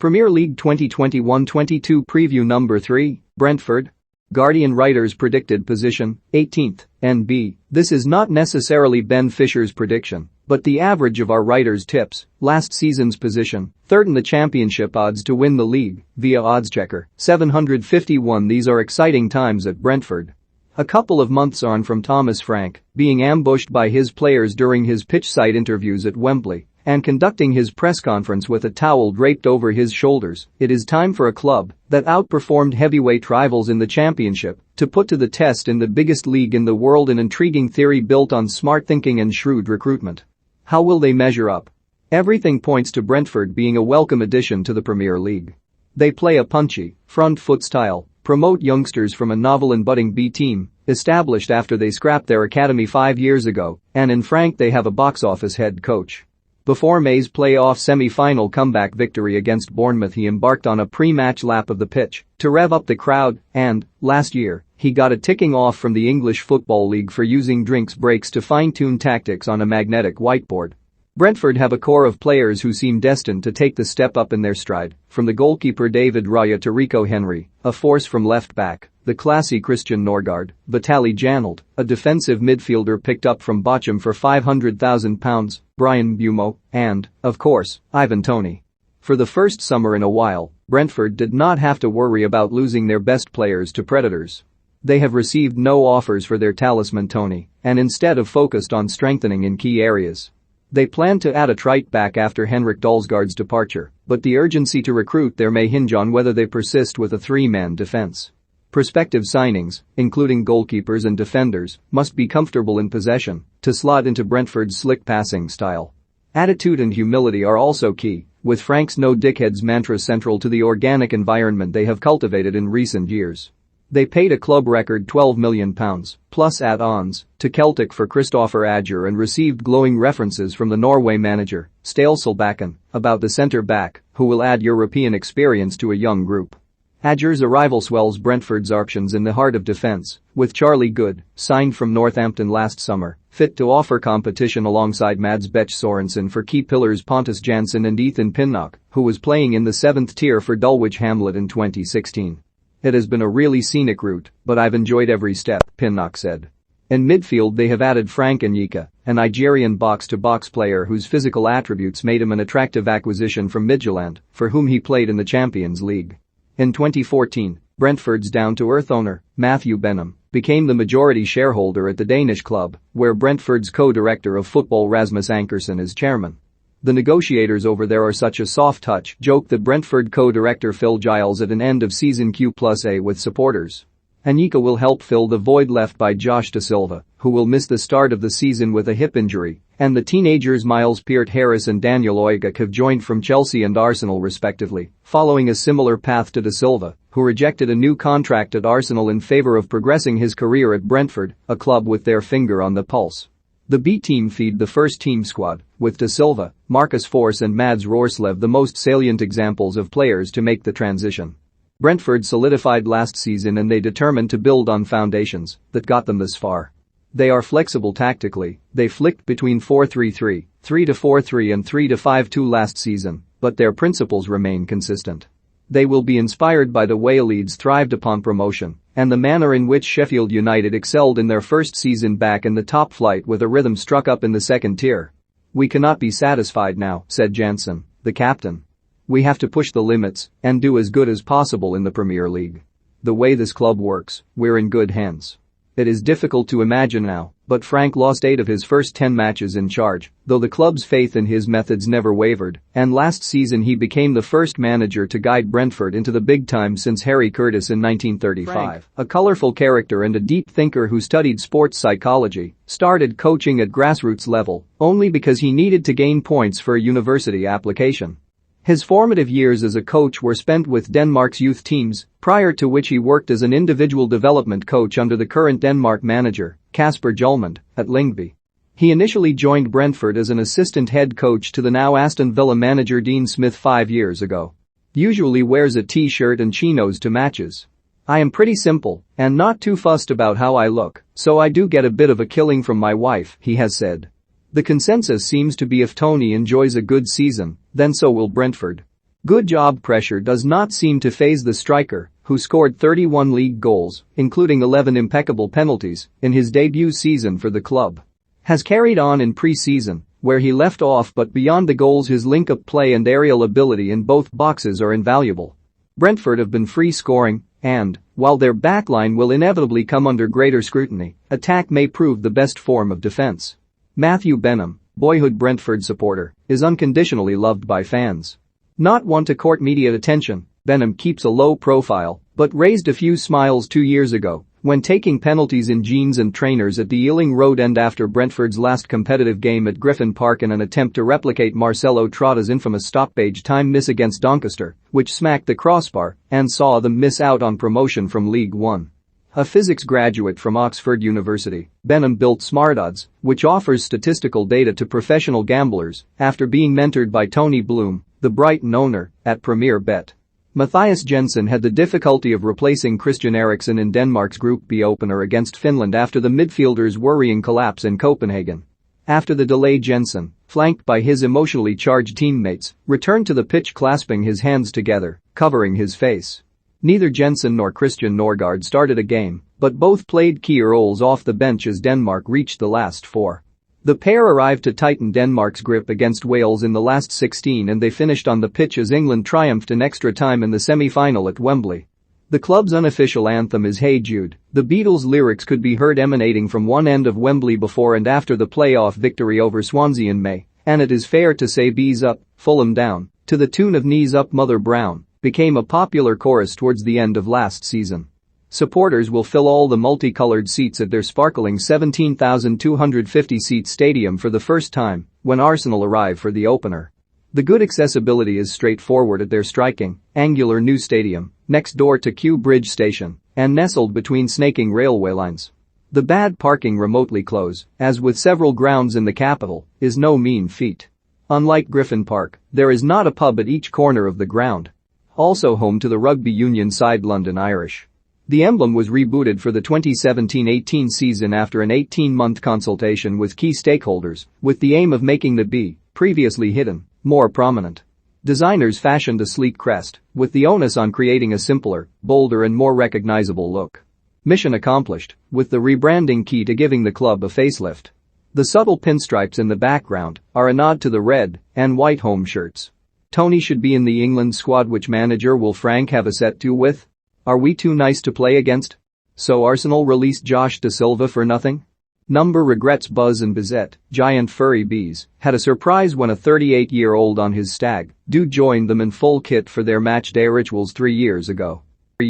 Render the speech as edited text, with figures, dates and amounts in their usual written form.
Premier League 2021-22 Preview Number 3, Brentford. Guardian writers predicted position, 18th, NB. This is not necessarily Ben Fisher's prediction, but the average of our writers' tips, last season's position, third in the championship, odds to win the league, via Oddschecker, 751. These are exciting times at Brentford. A couple of months on from Thomas Frank being ambushed by his players during his pitchside interviews at Wembley and conducting his press conference with a towel draped over his shoulders, it is time for a club that outperformed heavyweight rivals in the championship to put to the test in the biggest league in the world, an intriguing theory built on smart thinking and shrewd recruitment. How will they measure up? Everything points to Brentford being a welcome addition to the Premier League. They play a punchy, front foot style, promote youngsters from a novel and budding B team, established after they scrapped their academy 5 years ago, and in Frank they have a box office head coach. Before May's playoff semi-final comeback victory against Bournemouth, he embarked on a pre-match lap of the pitch to rev up the crowd, and, last year, he got a ticking off from the English Football League for using drinks breaks to fine-tune tactics on a magnetic whiteboard. Brentford have a core of players who seem destined to take the step up in their stride, from the goalkeeper David Raya to Rico Henry, a force from left-back, the classy Christian Norgard, Vitaly Janelt, a defensive midfielder picked up from Bochum for £500,000, Brian Bumo, and, of course, Ivan Toney. For the first summer in a while, Brentford did not have to worry about losing their best players to predators. They have received no offers for their talisman Toney and instead have focused on strengthening in key areas. They plan to add a right back after Henrik Dalsgaard's departure, but the urgency to recruit there may hinge on whether they persist with a three-man defense. Prospective signings, including goalkeepers and defenders, must be comfortable in possession to slot into Brentford's slick passing style. Attitude and humility are also key, with Frank's no dickheads mantra central to the organic environment they have cultivated in recent years. They paid a club record £12 million, plus add-ons, to Celtic for Kristoffer Ajer and received glowing references from the Norway manager, Ståle Solbakken, about the centre-back, who will add European experience to a young group. Ajer's arrival swells Brentford's options in the heart of defence, with Charlie Good, signed from Northampton last summer, fit to offer competition alongside Mads Bech Sorensen for key pillars Pontus Jansson and Ethan Pinnock, who was playing in the 7th tier for Dulwich Hamlet in 2016. It has been a really scenic route, but I've enjoyed every step, Pinnock said. In midfield they have added Frank Onyeka, a Nigerian box-to-box player whose physical attributes made him an attractive acquisition from Midtjylland, for whom he played in the Champions League. In 2014, Brentford's down-to-earth owner, Matthew Benham, became the majority shareholder at the Danish club, where Brentford's co-director of football Rasmus Ankersen is chairman. The negotiators over there are such a soft touch, joked the Brentford co-director Phil Giles at an end-of-season Q+A with supporters. Onyeka will help fill the void left by Josh Da Silva, who will miss the start of the season with a hip injury, and the teenagers Miles Peart-Harris and Daniel Oigak have joined from Chelsea and Arsenal respectively, following a similar path to Da Silva, who rejected a new contract at Arsenal in favour of progressing his career at Brentford, a club with their finger on the pulse. The B team feed the first-team squad, with Da Silva, Marcus Forss and Mads Roerslev the most salient examples of players to make the transition. Brentford solidified last season and they determined to build on foundations that got them this far. They are flexible tactically, they flicked between 4-3-3, 3-4-3 and 3-5-2 last season, but their principles remain consistent. They will be inspired by the way Leeds thrived upon promotion and the manner in which Sheffield United excelled in their first season back in the top flight with a rhythm struck up in the second tier. "We cannot be satisfied now," said Jansen, the captain. "We have to push the limits and do as good as possible in the Premier League. The way this club works, we're in good hands." It is difficult to imagine now, but Frank lost 8 of his first 10 matches in charge, though the club's faith in his methods never wavered, and last season he became the first manager to guide Brentford into the big time since Harry Curtis in 1935. Frank, a colourful character and a deep thinker who studied sports psychology, started coaching at grassroots level only because he needed to gain points for a university application. His formative years as a coach were spent with Denmark's youth teams, prior to which he worked as an individual development coach under the current Denmark manager, Kasper Hjulmand, at Lyngby. He initially joined Brentford as an assistant head coach to the now Aston Villa manager Dean Smith 5 years ago. Usually wears a t-shirt and chinos to matches. "I am pretty simple and not too fussed about how I look, so I do get a bit of a killing from my wife," he has said. The consensus seems to be if Toney enjoys a good season, then so will Brentford. Good job pressure does not seem to faze the striker, who scored 31 league goals, including 11 impeccable penalties, in his debut season for the club. Has carried on in pre-season, where he left off, but beyond the goals his link-up play and aerial ability in both boxes are invaluable. Brentford have been free scoring, and, while their backline will inevitably come under greater scrutiny, attack may prove the best form of defense. Matthew Benham, boyhood Brentford supporter, is unconditionally loved by fans. Not one to court media attention, Benham keeps a low profile, but raised a few smiles 2 years ago when taking penalties in jeans and trainers at the Ealing Road end after Brentford's last competitive game at Griffin Park in an attempt to replicate Marcelo Trotta's infamous stoppage time miss against Doncaster, which smacked the crossbar and saw them miss out on promotion from League One. A physics graduate from Oxford University, Benham built SmartOdds, which offers statistical data to professional gamblers, after being mentored by Tony Bloom, the Brighton owner, at Premier Bet. Matthias Jensen had the difficulty of replacing Christian Eriksen in Denmark's Group B opener against Finland after the midfielder's worrying collapse in Copenhagen. After the delay, Jensen, flanked by his emotionally charged teammates, returned to the pitch clasping his hands together, covering his face. Neither Jensen nor Christian Norgard started a game, but both played key roles off the bench as Denmark reached the last four. The pair arrived to tighten Denmark's grip against Wales in the last 16, and they finished on the pitch as England triumphed in extra time in the semi-final at Wembley. The club's unofficial anthem is Hey Jude. The Beatles' lyrics could be heard emanating from one end of Wembley before and after the playoff victory over Swansea in May, and it is fair to say Bees Up, Fulham Down, to the tune of Knees Up Mother Brown, became a popular chorus towards the end of last season. Supporters will fill all the multicolored seats at their sparkling 17,250-seat stadium for the first time when Arsenal arrive for the opener. The good accessibility is straightforward at their striking, angular new stadium, next door to Kew Bridge Station and nestled between snaking railway lines. The bad parking remotely close, as with several grounds in the capital, is no mean feat. Unlike Griffin Park, there is not a pub at each corner of the ground. Also home to the rugby union side London Irish. The emblem was rebooted for the 2017-18 season after an 18-month consultation with key stakeholders, with the aim of making the B, previously hidden, more prominent. Designers fashioned a sleek crest, with the onus on creating a simpler, bolder and more recognizable look. Mission accomplished, with the rebranding key to giving the club a facelift. The subtle pinstripes in the background are a nod to the red and white home shirts. Tony should be in the England squad. Which manager will Frank have a set-to with? Are we too nice to play against? So Arsenal released Josh Da Silva for nothing? Number regrets Buzz and Bizet, giant furry bees, had a surprise when a 38-year-old on his stag do joined them in full kit for their match day rituals 3 years ago.